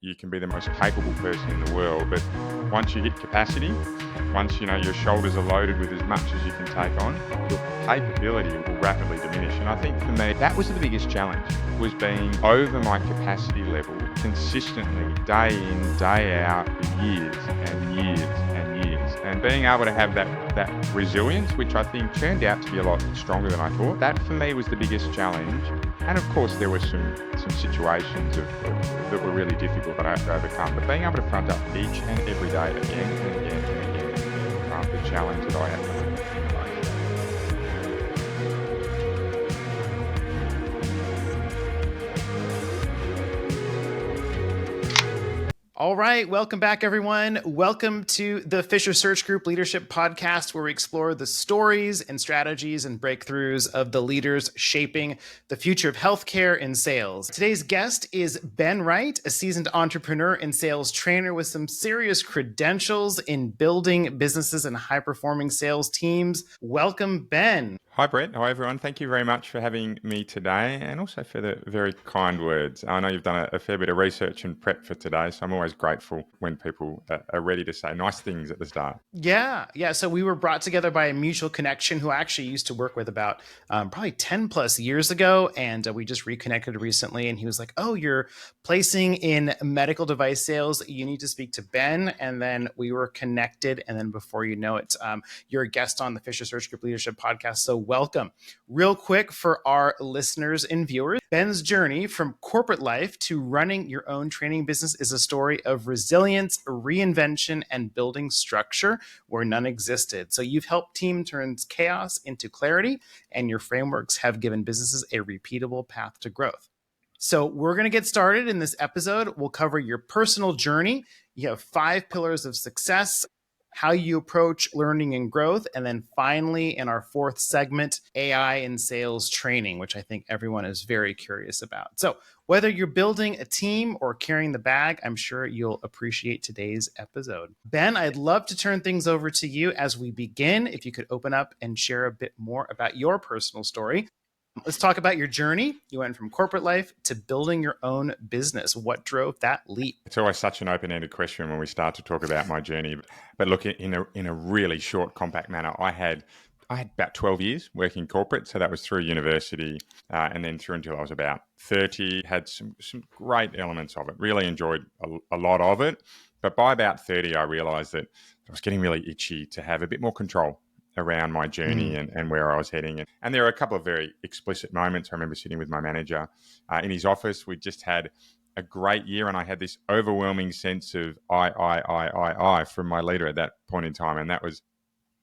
you can be the most capable person in the world, but once you hit capacity, once your shoulders are loaded with as much as you can take on, your capability will rapidly diminish. And I think for me, that was the biggest challenge, was being over my capacity level consistently, day in, day out, for years and years and years. And being able to have that resilience, which I think turned out to be a lot stronger than I thought, that for me was the biggest challenge. And of course, there were some situations that were really difficult that I had to overcome. But being able to front up each and every day, again and again and again, the challenge that I had to face. All right. Welcome back, everyone. Welcome to the Fisher Search Group Leadership Podcast, where we explore the stories and strategies and breakthroughs of the leaders shaping the future of healthcare and sales. Today's guest is Ben Wright, a seasoned entrepreneur and sales trainer with some serious credentials in building businesses and high-performing sales teams. Welcome, Ben. Hi, Brett. Hi, everyone. Thank you very much for having me today, and also for the very kind words. I know you've done a fair bit of research and prep for today, so I'm always grateful when people are ready to say nice things at the start. Yeah. So we were brought together by a mutual connection who I actually used to work with about probably 10 plus years ago. And we just reconnected recently. And he was like, oh, you're placing in medical device sales. You need to speak to Ben. And then we were connected. And then before you know it, you're a guest on the Fisher Search Group Leadership Podcast. So welcome. Real quick for our listeners and viewers, Ben's journey from corporate life to running your own training business is a story of resilience, reinvention, and building structure where none existed. So you've helped team turn chaos into clarity, and your frameworks have given businesses a repeatable path to growth. So we're going to get started in this episode. We'll cover your personal journey. You have 5 pillars of success, how you approach learning and growth, and then finally, in our 4th segment, AI and sales training, which I think everyone is very curious about. So whether you're building a team or carrying the bag, I'm sure you'll appreciate today's episode. Ben, I'd love to turn things over to you as we begin. If you could open up and share a bit more about your personal story. Let's talk about your journey. You went from corporate life to building your own business. What drove that leap? It's always such an open-ended question when we start to talk about my journey. But look, in a really short, compact manner, I had about 12 years working corporate. So that was through university and then through until I was about 30. Had some great elements of it. Really enjoyed a lot of it. But by about 30, I realized that I was getting really itchy to have a bit more control around my journey and where I was heading. And there are a couple of very explicit moments. I remember sitting with my manager in his office. We just had a great year, and I had this overwhelming sense of I from my leader at that point in time. And that was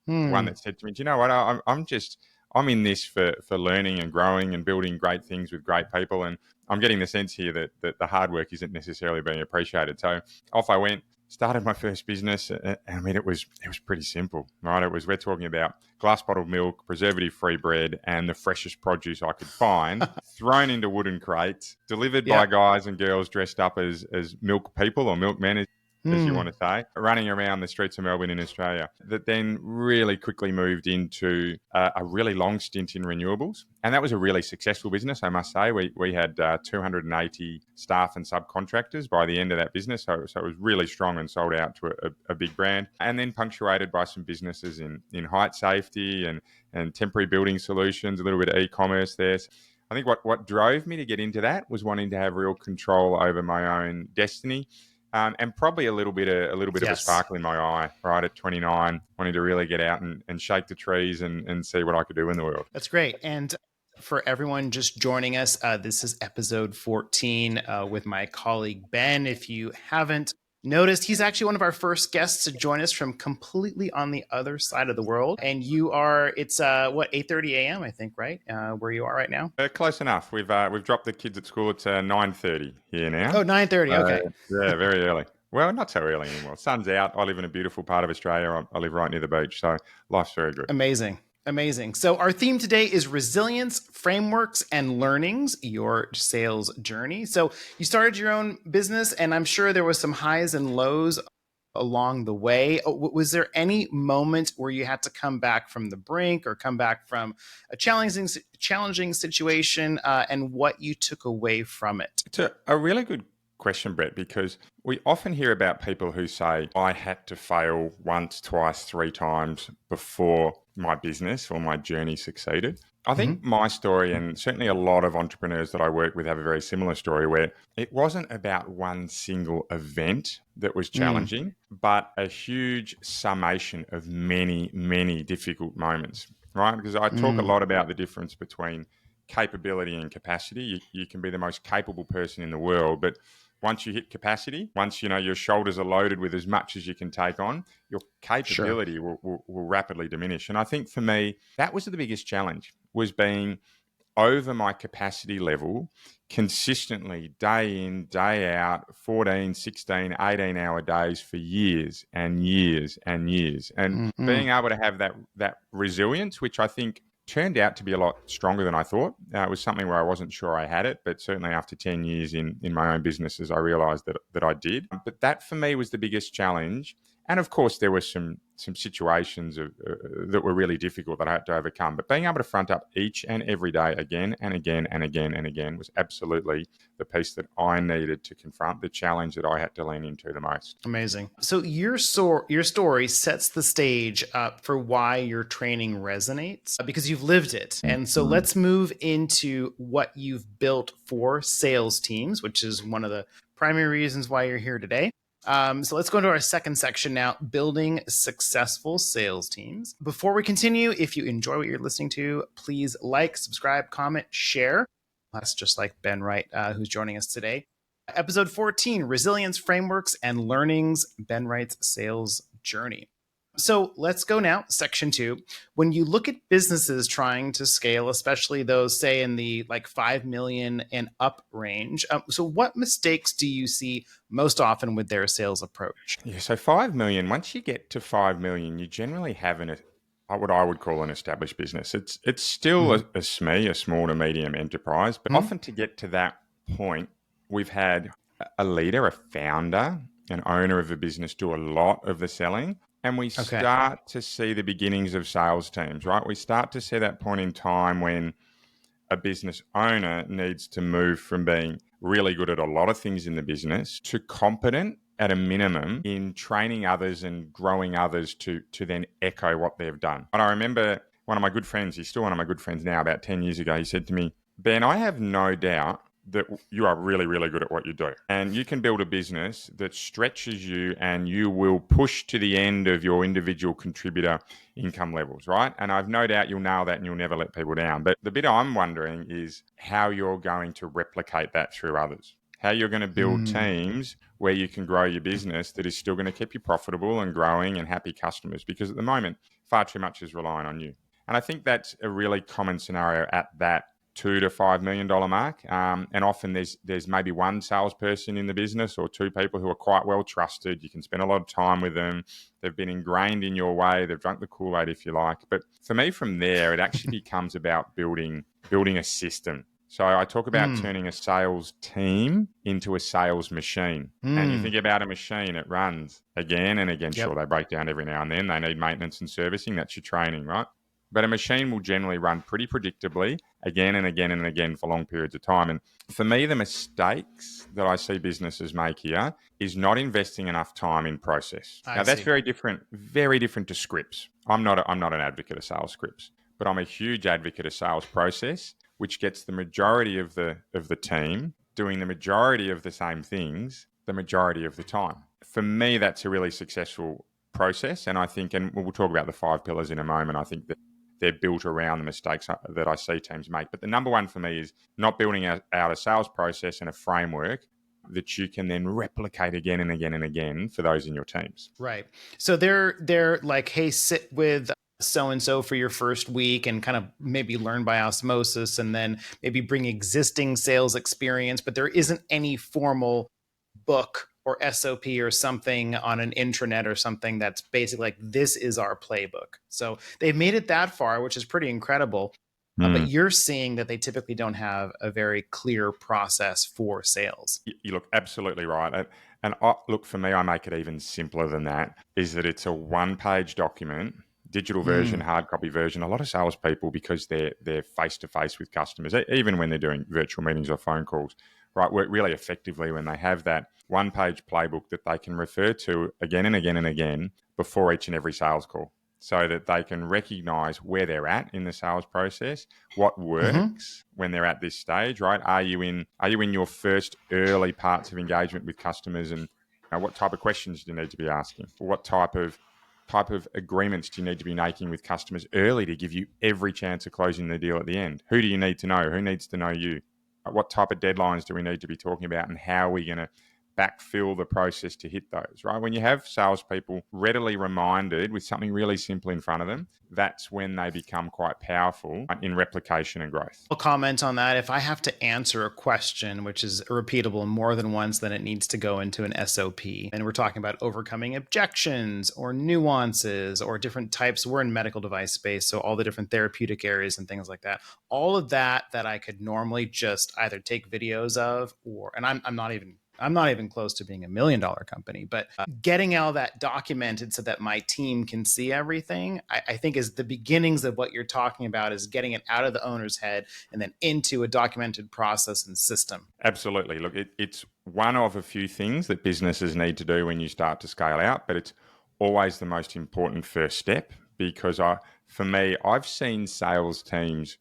one that said to me, do you know what, I'm in this for learning and growing and building great things with great people. And I'm getting the sense here that the hard work isn't necessarily being appreciated. So off I went. Started my first business. I mean, it was pretty simple, right? We're talking about glass bottled milk, preservative-free bread, and the freshest produce I could find, thrown into wooden crates, delivered by guys and girls dressed up as milk people or milkmen, as you want to say, running around the streets of Melbourne in Australia. That then really quickly moved into a really long stint in renewables. And that was a really successful business, I must say. We had 280 staff and subcontractors by the end of that business. So it was really strong and sold out to a big brand. And then punctuated by some businesses in height safety and temporary building solutions, a little bit of e-commerce there. So I think what drove me to get into that was wanting to have real control over my own destiny. And probably a little bit of a sparkle in my eye, right, at 29, wanting to really get out and shake the trees and see what I could do in the world. That's great. And for everyone just joining us, this is episode 14 with my colleague, Ben. If you haven't noticed, he's actually one of our first guests to join us from completely on the other side of the world. And you are, it's 8:30 a.m., I think, right? Where you are right now? Close enough. We've dropped the kids at school at 9:30 here now. Oh, 9:30. Okay. Yeah, very early. Well, not so early anymore. Sun's out. I live in a beautiful part of Australia. I live right near the beach. So life's very good. Amazing. So our theme today is resilience, frameworks, and learnings, your sales journey. So you started your own business, and I'm sure there was some highs and lows along the way. Was there any moment where you had to come back from the brink or come back from a challenging situation and what you took away from it? It's a really good question, Brett, because we often hear about people who say, I had to fail once, twice, three times before my business or my journey succeeded. I think Mm-hmm. my story, and certainly a lot of entrepreneurs that I work with, have a very similar story where it wasn't about one single event that was Mm, challenging, but a huge summation of many, many difficult moments, right? Because I talk a mm, lot about the difference between capability and capacity. You can be the most capable person in the world, but once you hit capacity, once your shoulders are loaded with as much as you can take on, your sure. capability will rapidly diminish. And I think for me, that was the biggest challenge, was being over my capacity level consistently, day in, day out, 14, 16, 18-hour days for years and years and years. And Mm, being able to have that resilience, which I think turned out to be a lot stronger than I thought. It was something where I wasn't sure I had it, but certainly after 10 years in my own businesses, I realized that I did. But that for me was the biggest challenge. And of course, there were some situations that were really difficult that I had to overcome. But being able to front up each and every day again and again and again and again was absolutely the piece that I needed to confront, the challenge that I had to lean into the most. amazing. So your story sets the stage up for why your training resonates because you've lived it. And so let's move into what you've built for sales teams, which is one of the primary reasons why you're here today. So let's go into our second section now, building successful sales teams. Before we continue, if you enjoy what you're listening to, please like, subscribe, comment, share. That's just like Ben Wright, who's joining us today. Episode 14, Resilience Frameworks and Learnings, Ben Wright's Sales Journey. So let's go now, section 2. When you look at businesses trying to scale, especially those, say, in the like 5 million and up range, so what mistakes do you see most often with their sales approach? Yeah, so 5 million, once you get to 5 million, you generally have what I would call an established business. It's still Mm-hmm. a SME, a small to medium enterprise, but often to get to that point, we've had a leader, a founder, an owner of a business do a lot of the selling. And we Okay. start to see the beginnings of sales teams, right? We start to see that point in time when a business owner needs to move from being really good at a lot of things in the business to competent at a minimum in training others and growing others to then echo what they've done. And I remember one of my good friends, he's still one of my good friends now, about 10 years ago, he said to me, Ben, I have no doubt that you are really, really good at what you do. And you can build a business that stretches you and you will push to the end of your individual contributor income levels, right? And I've no doubt you'll nail that and you'll never let people down. But the bit I'm wondering is how you're going to replicate that through others. How you're going to build Mm. teams where you can grow your business that is still going to keep you profitable and growing and happy customers. Because at the moment, far too much is relying on you. And I think that's a really common scenario at that $2 to $5 million mark, and often there's maybe one salesperson in the business or two people who are quite well trusted. You can spend a lot of time with them. They've been ingrained in your way. They've drunk the Kool-Aid, if you like. But for me, from there, it actually becomes about building a system. So I talk about Mm. turning a sales team into a sales machine. And you Mm. think about a machine, it runs again and again. Sure, Yep. they break down every now and then. They need maintenance and servicing. That's your training, right? But a machine will generally run pretty predictably again and again and again for long periods of time. And for me, the mistakes that I see businesses make here is not investing enough time in process. I Now, that's see. very different to scripts. I'm not an advocate of sales scripts, but I'm a huge advocate of sales process, which gets the majority of the team doing the majority of the same things the majority of the time. For me, that's a really successful process. And I think, and we'll talk about the 5 pillars in a moment, I think that they're built around the mistakes that I see teams make. But the number one for me is not building out a sales process and a framework that you can then replicate again and again and again for those in your teams. Right. So they're like, hey, sit with so and so for your first week and kind of maybe learn by osmosis and then maybe bring existing sales experience, but there isn't any formal book or SOP or something on an intranet or something that's basically like this is our playbook. So they've made it that far, which is pretty incredible. But Mm. you're seeing that they typically don't have a very clear process for sales. You look absolutely right. And look, for me, I make it even simpler than that, is that it's a one-page document, digital version, Mm, hard copy version. A lot of salespeople, because they're face-to-face with customers, even when they're doing virtual meetings or phone calls, right, work really effectively when they have that one-page playbook that they can refer to again and again and again before each and every sales call, so that they can recognize where they're at in the sales process, what Mm-hmm. works when they're at this stage, right? Are you in your first early parts of engagement with customers, and what type of questions do you need to be asking? What type of agreements do you need to be making with customers early to give you every chance of closing the deal at the end? Who do you need to know? Who needs to know you? What type of deadlines do we need to be talking about, and how are we going to backfill the process to hit those, right? When you have salespeople readily reminded with something really simple in front of them, that's when they become quite powerful in replication and growth. I'll comment on that. If I have to answer a question, which is repeatable more than once, then it needs to go into an SOP. And we're talking about overcoming objections or nuances or different types. We're in medical device space, so all the different therapeutic areas and things like that. All of that I could normally just either take videos of, or, and I'm not even close to being $1 million company, but getting all that documented so that my team can see everything, I think is the beginnings of what you're talking about, is getting it out of the owner's head and then into a documented process and system. Absolutely. Look, it's one of a few things that businesses need to do when you start to scale out, but it's always the most important first step, because for me, I've seen sales teams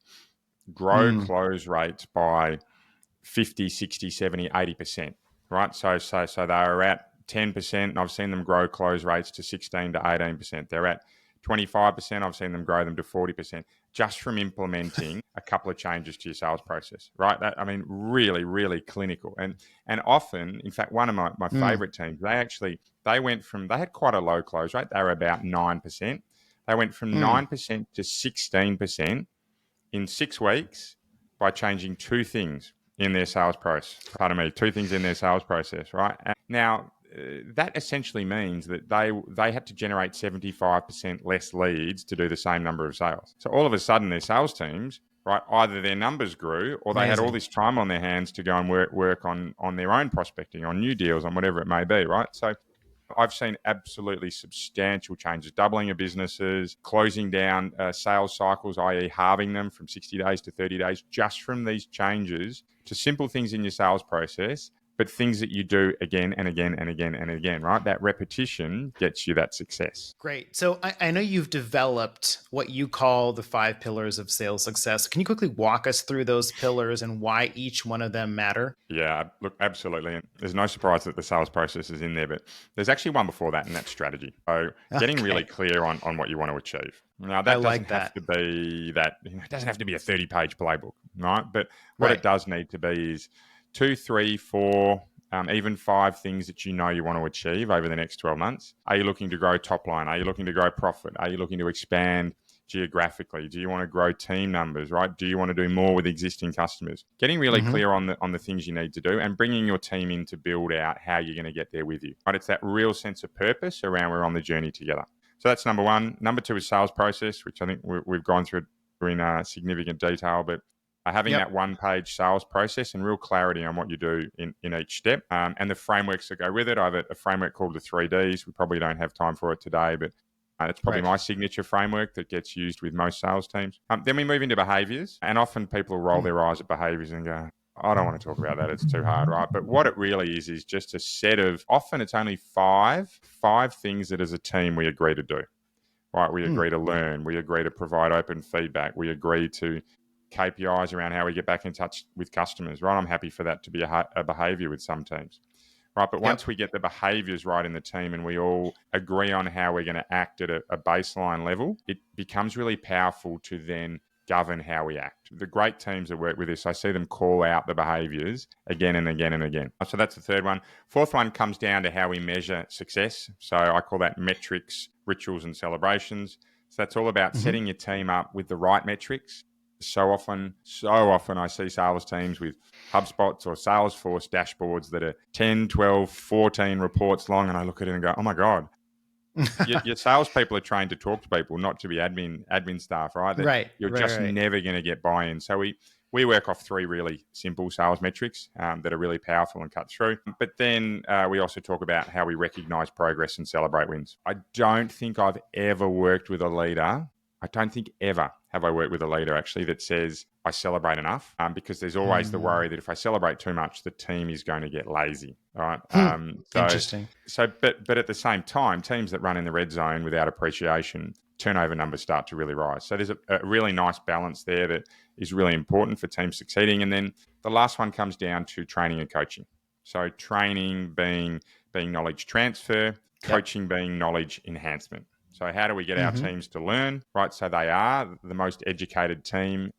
grow Mm, close rates by 50, 60, 70, 80%, right? So they are at 10%, and I've seen them grow close rates to 16 to 18%. They're at 25%, I've seen them grow them to 40%, just from implementing a couple of changes to your sales process, right? That, I mean, really, really clinical. And often, in fact, one of my mm, favorite teams, they had quite a low close rate. They were about 9%. They went from mm. 9% to 16% in 6 weeks by changing two things in their sales process. Pardon me, two things in their sales process, right? Now, that essentially means that they had to generate 75% less leads to do the same number of sales. So all of a sudden, their sales teams, right, either their numbers grew, or they had all Amazing. this time on their hands to go and work on their own prospecting, on new deals, on whatever it may be, right? So I've seen absolutely substantial changes, doubling of businesses, closing down sales cycles, i.e. halving them from 60 days to 30 days, just from these changes to simple things in your sales process, but things that you do again and again and again and again, right? That repetition gets you that success. Great. So I know you've developed what you call the 5 pillars of sales success. Can you quickly walk us through those pillars and why each one of them matter? Yeah, look, absolutely. And there's no surprise that the sales process is in there, but there's actually one before that, and that's strategy. So getting really Okay. clear on what you want to achieve. Now, I that doesn't like have that. to be it doesn't have to be a 30-page playbook, right? But what Right. it does need to be is 2, 3, 4, even 5 things that you know you want to achieve over the next 12 months. Are you looking to grow top line? Are you looking to grow profit? Are you looking to expand geographically? Do you want to grow team numbers, right? Do you want to do more with existing customers? Getting really Mm-hmm. clear on the things you need to do, and bringing your team in to build out how you're going to get there with you. Right? It's that real sense of purpose around we're on the journey together. So that's number one. Number two is sales process, which I think we've gone through in significant detail, but having Yep. that one-page sales process and real clarity on what you do in each step, and the frameworks that go with it. I have a framework called the 3Ds. We probably don't have time for it today, but it's probably Right. my signature framework that gets used with most sales teams. Then we move into behaviors, and often people roll Hmm. their eyes at behaviors and go, I don't want to talk about that. It's too hard, right? But what it really is just a set of, often it's only five things that as a team we agree to do, right? We Hmm. agree to learn. We agree to provide open feedback. We agree to KPIs around how we get back in touch with customers, right? I'm happy for that to be a behavior with some teams. Right, but Yep. once we get the behaviours right in the team and we all agree on how we're going to act at a baseline level, it becomes really powerful to then govern how we act. The great teams that work with this, I see them call out the behaviours again and again and again. So that's the third one. Fourth one comes down to how we measure success. So I call that metrics, rituals, and celebrations. So that's all about Mm-hmm. setting your team up with the right metrics. So often I see sales teams with HubSpots or Salesforce dashboards that are 10, 12, 14 reports long. And I look at it and go, oh my God, your salespeople are trained to talk to people, not to be admin staff, right? That Right. you're Right. just Right. never going to get buy-in. So we work off 3 really simple sales metrics that are really powerful and cut through. But then we also talk about how we recognize progress and celebrate wins. I don't think I've ever worked with a leader. I don't think ever have I worked with a leader actually that says I celebrate enough, because there's always the Mm. worry that if I celebrate too much, the team is going to get lazy, right? So Interesting. but at the same time, teams that run in the red zone without appreciation, turnover numbers start to really rise. So there's a really nice balance there that is really important for teams succeeding. And then the last one comes down to training and coaching. So training being knowledge transfer, Yep. coaching being knowledge enhancement. So how do we get our Hmm. teams to learn, right? So they are the most educated team,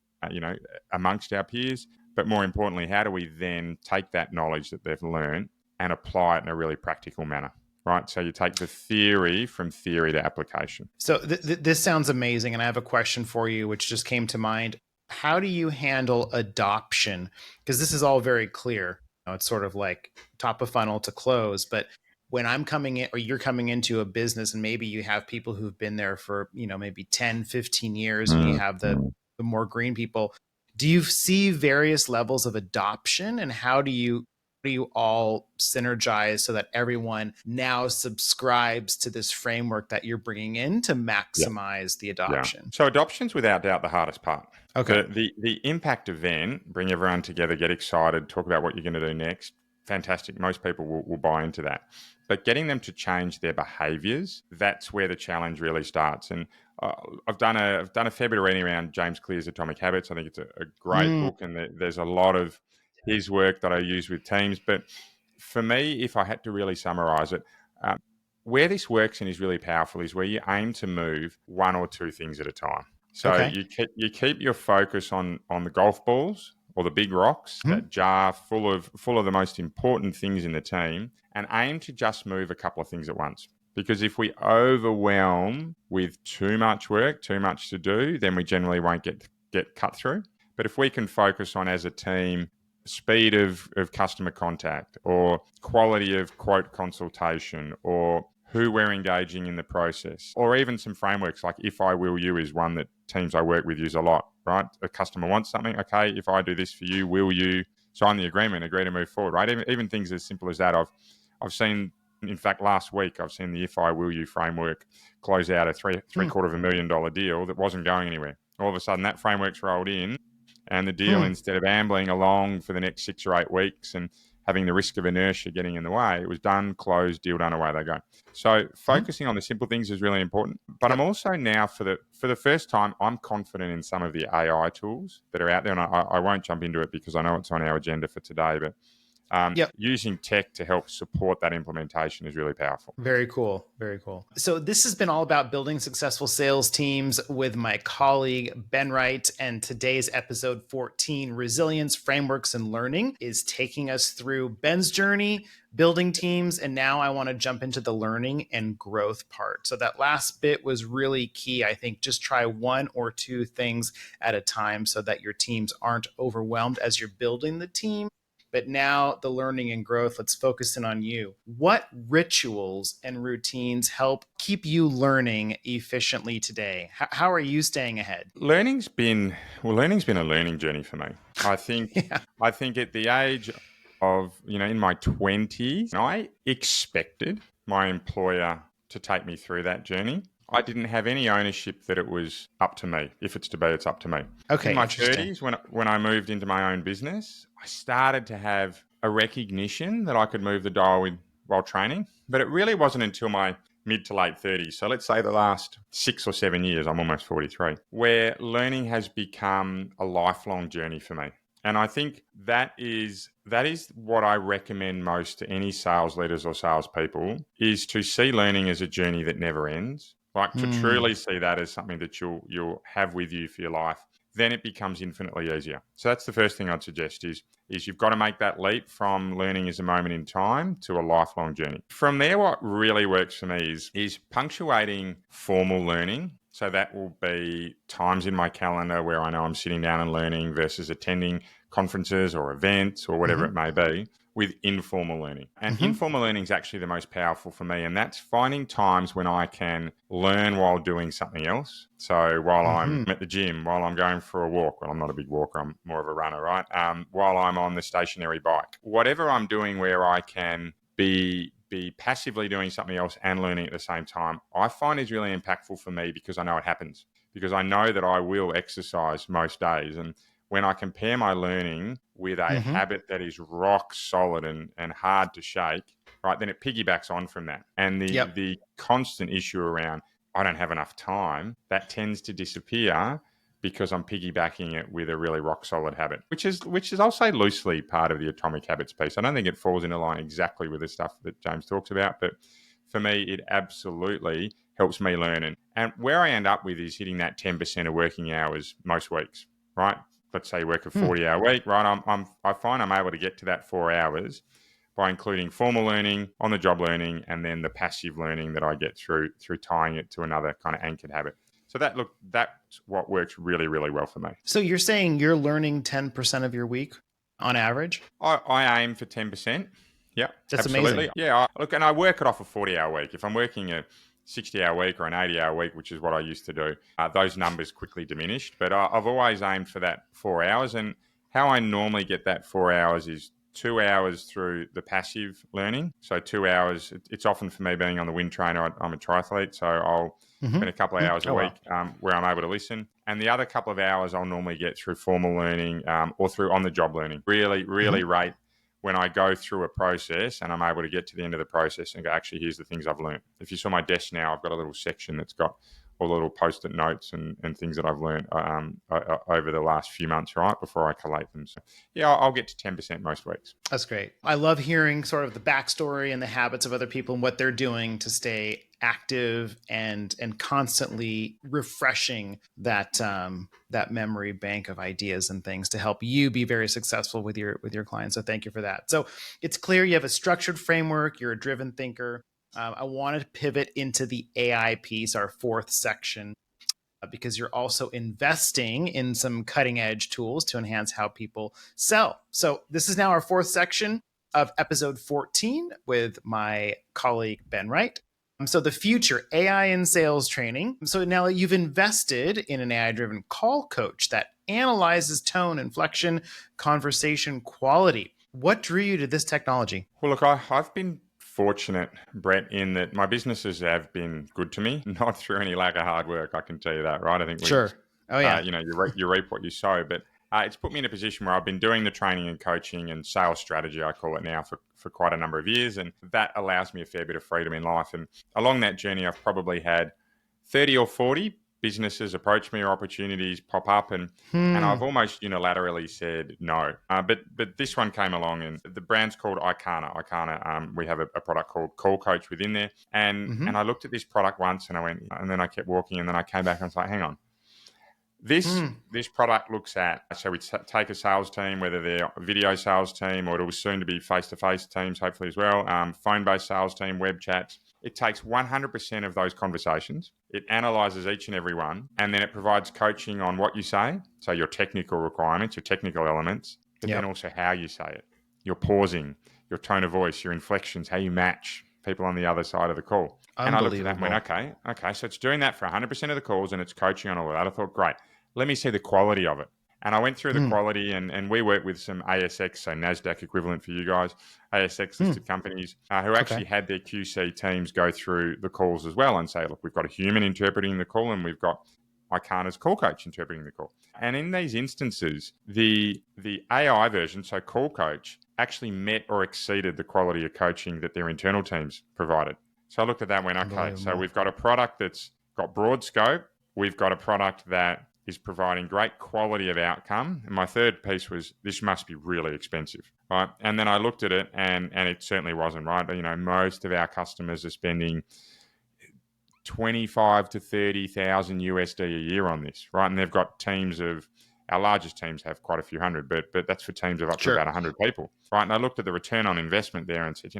amongst our peers. But more importantly, how do we then take that knowledge that they've learned and apply it in a really practical manner, right? So you take the theory from theory to application. So this sounds amazing, and I have a question for you, which just came to mind. How do you handle adoption? Because this is all very clear. It's sort of like top of funnel to close, but when I'm coming in or you're coming into a business and maybe you have people who've been there for, maybe 10, 15 years and you have the more green people, do you see various levels of adoption, and how do you all synergize so that everyone now subscribes to this framework that you're bringing in to Yeah. maximize the Yeah. adoption? So adoption's without doubt the hardest part. Okay. The impact event, bring everyone together, get excited, talk about what you're going to do next. Fantastic. Most people will buy into that. But getting them to change their behaviors, that's where the challenge really starts. And I've done a fair bit of reading around James Clear's Atomic Habits. I think it's a great Mm, book, and there's a lot of his work that I use with teams. But for me, if I had to really summarize it, um, where this works and is really powerful is where you aim to move one or two things at a time. So okay. you keep your focus on the golf balls or the big rocks, Mhm. that jar full of the most important things in the team, and aim to just move a couple of things at once. Because if we overwhelm with too much work, too much to do, then we generally won't get cut through. But if we can focus on, as a team, speed of customer contact, or quality of quote consultation, or who we're engaging in the process, or even some frameworks like if I will you is one that teams I work with use a lot, right? A customer wants something. Okay, if I do this for you, will you sign the agreement, agree to move forward, right? Even things as simple as that. I've seen, in fact, last week, I've seen the if I will you framework close out a three Hmm. quarter of $1 million deal that wasn't going anywhere. All of a sudden that framework's rolled in, and the deal, Hmm. instead of ambling along for the next 6 or 8 weeks and having the risk of inertia getting in the way, it was done, closed, deal done, away they go. So Mhm. focusing on the simple things is really important. But I'm Yep. also now, for the first time, I'm confident in some of the AI tools that are out there, and I won't jump into it because I know it's on our agenda for today. But Yep. using tech to help support that implementation is really powerful. Very cool. Very cool. So, this has been all about building successful sales teams with my colleague, Ben Wright. And today's episode 14, Resilience, Frameworks, and Learning, is taking us through Ben's journey, building teams. And now I want to jump into the learning and growth part. So, that last bit was really key. I think just try one or two things at a time so that your teams aren't overwhelmed as you're building the team. But now the learning and growth, let's focus in on you. What rituals and routines help keep you learning efficiently today? How are you staying ahead? Learning's been a learning journey for me. I think Yeah. I think at the age of, in my 20s, I expected my employer to take me through that journey. I didn't have any ownership that it was up to me. If it's to be, it's up to me. In Okay, my interesting. 30s, when I moved into my own business, I started to have a recognition that I could move the dial while training. But it really wasn't until my mid to late 30s. So let's say the last 6 or 7 years, I'm almost 43, where learning has become a lifelong journey for me. And I think that is what I recommend most to any sales leaders or salespeople, is to see learning as a journey that never ends. Like, to Hmm. truly see that as something that you'll have with you for your life, then it becomes infinitely easier. So that's the first thing I'd suggest is you've got to make that leap from learning as a moment in time to a lifelong journey. From there, what really works for me is punctuating formal learning. So that will be times in my calendar where I know I'm sitting down and learning versus attending conferences or events or whatever Hmm. it may be, with informal learning. And Hmm. informal learning is actually the most powerful for me. And that's finding times when I can learn while doing something else. So while I'm Hmm. at the gym, while I'm going for a walk, well, I'm not a big walker, I'm more of a runner, right? While I'm on the stationary bike, whatever I'm doing where I can be passively doing something else and learning at the same time, I find is really impactful for me, because I know it happens. because I know that I will exercise most days. And when I compare my learning with a Mm-hmm. habit that is rock solid and hard to shake, right, then it piggybacks on from that. And Yep. the constant issue around I don't have enough time, that tends to disappear because I'm piggybacking it with a really rock solid habit, which is I'll say loosely part of the atomic habits piece. I don't think it falls into line exactly with the stuff that James talks about, but for me, it absolutely helps me learn. And where I end up with is hitting that 10% of working hours most weeks, right? Let's say you work a 40-hour week, right? I find I'm able to get to that 4 hours by including formal learning, on the job learning, and then the passive learning that I get through tying it to another kind of anchored habit. So that's what works really, really well for me. So you're saying you're learning 10% of your week on average? I aim for 10%. Yeah, That's absolutely. amazing. Yeah, look, and I work it off a 40-hour week. If I'm working a 60-hour week or an 80-hour week, which is what I used to do, those numbers quickly diminished. But I've always aimed for that 4 hours. And how I normally get that 4 hours is 2 hours through the passive learning. So 2 hours, it's often for me being on the wind trainer. I'm a triathlete, so I'll Mm-hmm. spend a couple of hours a Oh, week wow. where I'm able to listen. And the other couple of hours I'll normally get through formal learning or through on-the-job learning. Really, really Mm-hmm. rate when I go through a process and I'm able to get to the end of the process and go, actually, here's the things I've learned. If you saw my desk now, I've got a little section that's got all the little post-it notes and things that I've learned over the last few months, right, before I collate them. So, yeah, I'll get to 10% most weeks. That's great. I love hearing sort of the backstory and the habits of other people and what they're doing to stay active and constantly refreshing that that memory bank of ideas and things to help you be very successful with your clients. So thank you for that. So it's clear you have a structured framework. You're a driven thinker. I wanted to pivot into the AI piece, our fourth section, because you're also investing in some cutting edge tools to enhance how people sell. So, this is now our fourth section of episode 14 with my colleague, Ben Wright. So, the future AI in sales training. So, now you've invested in an AI driven call coach that analyzes tone, inflection, conversation quality. What drew you to this technology? Well, look, I've been fortunate, Brett, in that my businesses have been good to me, not through any lack of hard work. I can tell you that, right? I think Sure. Oh, yeah. you reap what you sow, but it's put me in a position where I've been doing the training and coaching and sales strategy, I call it now, for quite a number of years, and that allows me a fair bit of freedom in life. And along that journey, I've probably had 30 or 40 businesses approach me or opportunities pop up, and I've almost unilaterally said no. But this one came along, and the brand's called Icana. We have a product called Call Coach within there, and Mm-hmm. I looked at this product once, and I went, and then I kept walking, and then I came back and I was like, hang on. This product looks at, so we take a sales team, whether they're a video sales team or it'll soon to be face-to-face teams, hopefully as well, phone-based sales team, web chats. It takes 100% of those conversations. It analyzes each and every one, and then it provides coaching on what you say, so your technical requirements, your technical elements, but then Yep. also how you say it, your pausing, your tone of voice, your inflections, how you match people on the other side of the call. And I looked at that and went, okay, so it's doing that for 100% of the calls and it's coaching on all of that. I thought, great, let me see the quality of it. And I went through the quality, and we work with some ASX, so NASDAQ equivalent for you guys, ASX listed companies who actually had their QC teams go through the calls as well and say, look, we've got a human interpreting the call and we've got Icana's call coach interpreting the call. And in these instances, the AI version, so call coach, actually met or exceeded the quality of coaching that their internal teams provided. So I looked at that and went, okay, so we've got a product that's got broad scope. We've got a product that is providing great quality of outcome. And my third piece was, this must be really expensive, right? And then I looked at it and it certainly wasn't, right? But, most of our customers are spending 25 to 30,000 USD a year on this, right? And they've got teams of, our largest teams have quite a few hundred, but that's for teams of up to about 100 people, right? And I looked at the return on investment there and said,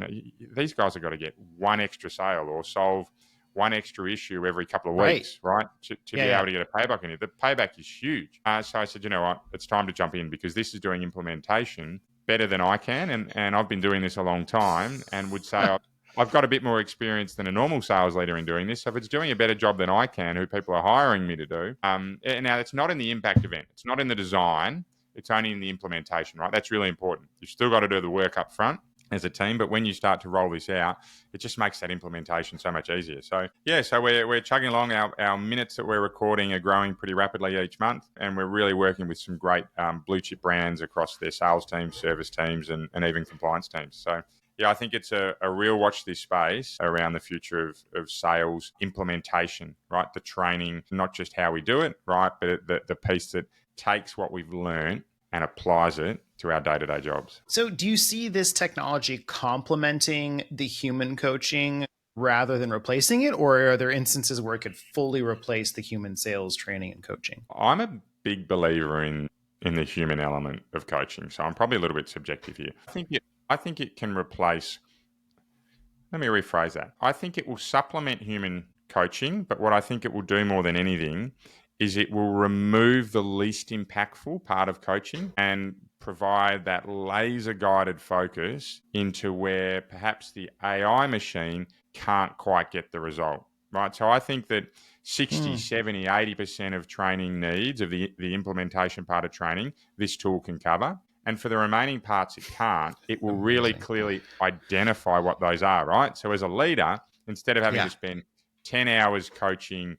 these guys have got to get one extra sale or solve one extra issue every couple of weeks, right? To be able to get a payback in it. The payback is huge. So I said, you know what, it's time to jump in because this is doing implementation better than I can. And I've been doing this a long time and would say I've got a bit more experience than a normal sales leader in doing this. So if it's doing a better job than I can, who people are hiring me to do, now it's not in the impact event. It's not in the design. It's only in the implementation, right? That's really important. You've still got to do the work up front. as a team. But when you start to roll this out, it just makes that implementation so much easier. So yeah, so we're chugging along. Our minutes that we're recording are growing pretty rapidly each month, and we're really working with some great blue chip brands across their sales teams, service teams, and even compliance teams. So yeah, I think it's a real watch this space around the future of sales implementation, right? The training, not just how we do it, right? But the piece that takes what we've learned and applies it to our day-to-day jobs. So, do you see this technology complementing the human coaching rather than replacing it, or are there instances where it could fully replace the human sales training and coaching? I'm a big believer in the human element of coaching, so I'm probably a little bit subjective here. I think it can replace. Let me rephrase that. I think it will supplement human coaching, but what I think it will do more than anything is it will remove the least impactful part of coaching and provide that laser guided focus into where perhaps the AI machine can't quite get the result, right? So I think that 60, 70, 80% of training needs of the implementation part of training, this tool can cover. And for the remaining parts it can't, it will really Amazing. clearly identify what those are, right? So as a leader, instead of having Yeah. to spend 10 hours coaching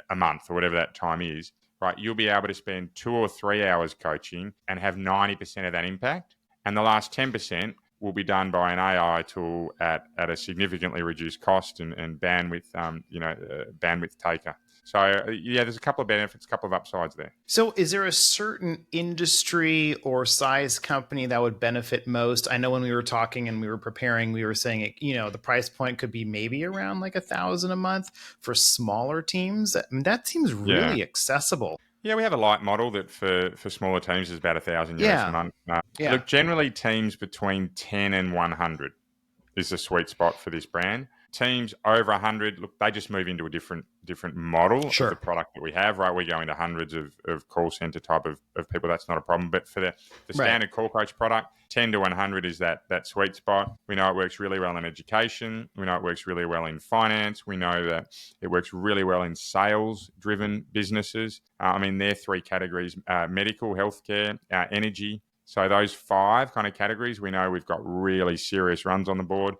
a month or whatever that time is, right, you'll be able to spend 2 or 3 hours coaching and have 90% of that impact. And the last 10% will be done by an AI tool at a significantly reduced cost and bandwidth, bandwidth taker. So yeah, there's a couple of benefits, a couple of upsides there. So, is there a certain industry or size company that would benefit most? I know when we were talking and we were preparing, we were saying it, the price point could be maybe around like 1,000 a month for smaller teams. I mean, that seems Yeah. really accessible. Yeah, we have a light model that for smaller teams is about 1,000 US a Yeah. month. Yeah. Look, generally teams between 10 and 100 is the sweet spot for this brand. Teams over 100, look, they just move into a different model of the Sure. product that we have, right? We go into hundreds of call center type of people. That's not a problem. But for the Right. standard call coach product, 10 to 100 is that sweet spot. We know it works really well in education. We know it works really well in finance. We know that it works really well in sales-driven businesses. They're three categories: medical, healthcare, energy. So those 5 kind of categories, we know we've got really serious runs on the board.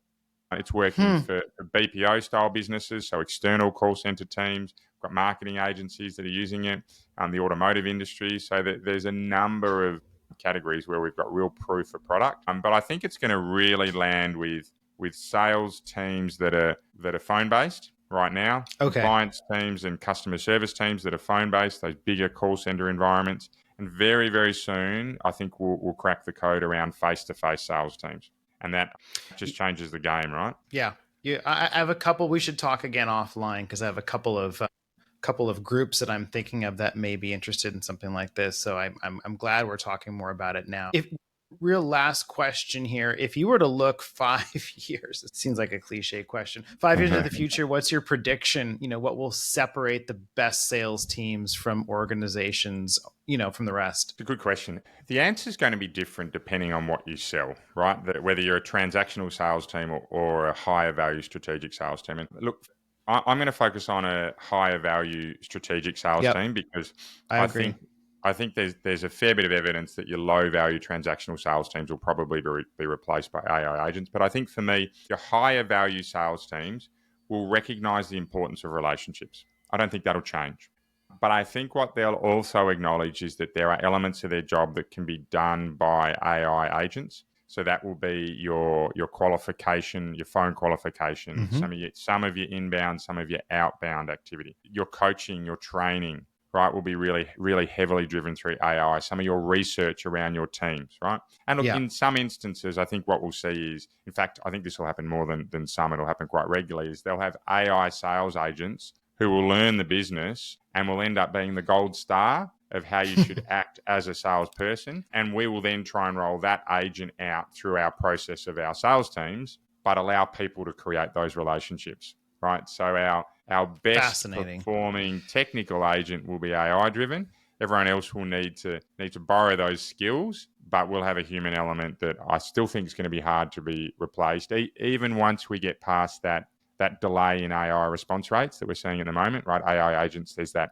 It's working for BPO style businesses, so external call center teams. We've got marketing agencies that are using it, the automotive industry. So there's a number of categories where we've got real proof of product. But I think it's going to really land with sales teams that are phone based right now, Okay. compliance teams and customer service teams that are phone based, those bigger call center environments. And very, very soon, I think we'll crack the code around face-to-face sales teams. And that just changes the game, right? Yeah. Yeah. I have a couple. We should talk again offline because I have a couple of groups that I'm thinking of that may be interested in something like this. So I'm glad we're talking more about it now. Real last question here. If you were to look 5 years, it seems like a cliche question. 5 years into the future, what's your prediction? What will separate the best sales teams from organizations, from the rest? It's a good question. The answer is going to be different depending on what you sell, right? Whether you're a transactional sales team or a higher value strategic sales team. And look, I'm going to focus on a higher value strategic sales Yep. team because I agree. I think there's a fair bit of evidence that your low value transactional sales teams will probably be replaced by AI agents. But I think for me, your higher value sales teams will recognize the importance of relationships. I don't think that'll change. But I think what they'll also acknowledge is that there are elements of their job that can be done by AI agents. So that will be your qualification, your phone qualification, some of your inbound, some of your outbound activity, your coaching, your training, right, will be really, really heavily driven through AI. Some of your research around your teams, right? And look, Yeah. in some instances, I think what we'll see is, in fact, I think this will happen more than some. It'll happen quite regularly. Is they'll have AI sales agents who will learn the business and will end up being the gold star of how you should act as a salesperson. And we will then try and roll that agent out through our process of our sales teams, but allow people to create those relationships, right? So our best performing technical agent will be AI driven. Everyone else will need to borrow those skills, but we'll have a human element that I still think is going to be hard to be replaced. Even once we get past that delay in AI response rates that we're seeing at the moment, right? AI agents, there's that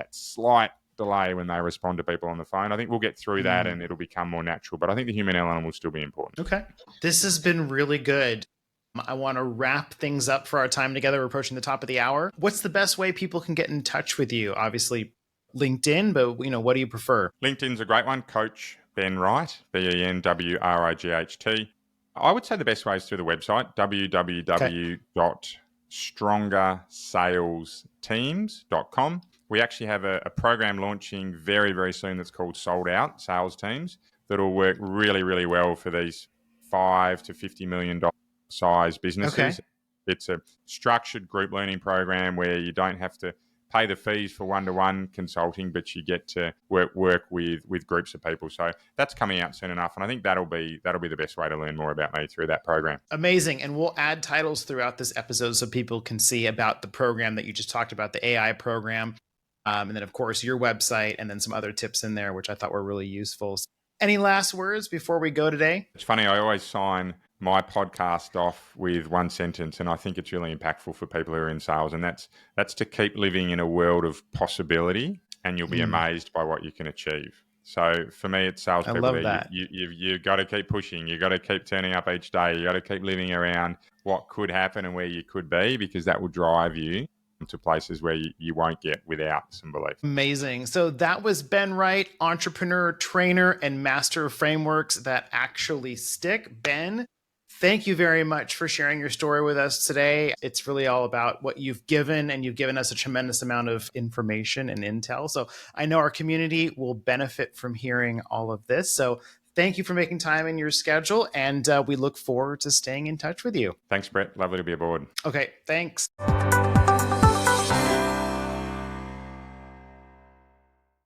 slight delay when they respond to people on the phone. I think we'll get through that and it'll become more natural, but I think the human element will still be important. Okay. This has been really good. I want to wrap things up for our time together. We're approaching the top of the hour. What's the best way people can get in touch with you? Obviously, LinkedIn, but what do you prefer? LinkedIn's a great one. Coach Ben Wright, BenWright. I would say the best way is through the website, www.strongersalesteams.com. We actually have a program launching very, very soon that's called Sold Out Sales Teams that'll work really, really well for these $5 to $50 million size businesses. Okay. It's a structured group learning program where you don't have to pay the fees for one-to-one consulting, but you get to work with groups of people. So that's coming out soon enough, and I think that'll be the best way to learn more about me through that program. Amazing. And we'll add titles throughout this episode so people can see about the program that you just talked about, the AI program, and then of course your website, and then some other tips in there which I thought were really useful. Any last words before we go today? It's funny, I always sign my podcast off with one sentence, and I think it's really impactful for people who are in sales, and that's to keep living in a world of possibility, and you'll be amazed by what you can achieve. So for me, it's salespeople. I love that. You've got to keep pushing. You've got to keep turning up each day. You've got to keep living around what could happen and where you could be, because that will drive you to places where you won't get without some belief. Amazing. So that was Ben Wright, entrepreneur, trainer, and master of frameworks that actually stick. Ben, thank you very much for sharing your story with us today. It's really all about what you've given, and you've given us a tremendous amount of information and intel. So I know our community will benefit from hearing all of this. So thank you for making time in your schedule, and we look forward to staying in touch with you. Thanks, Brett. Lovely to be aboard. Okay, thanks.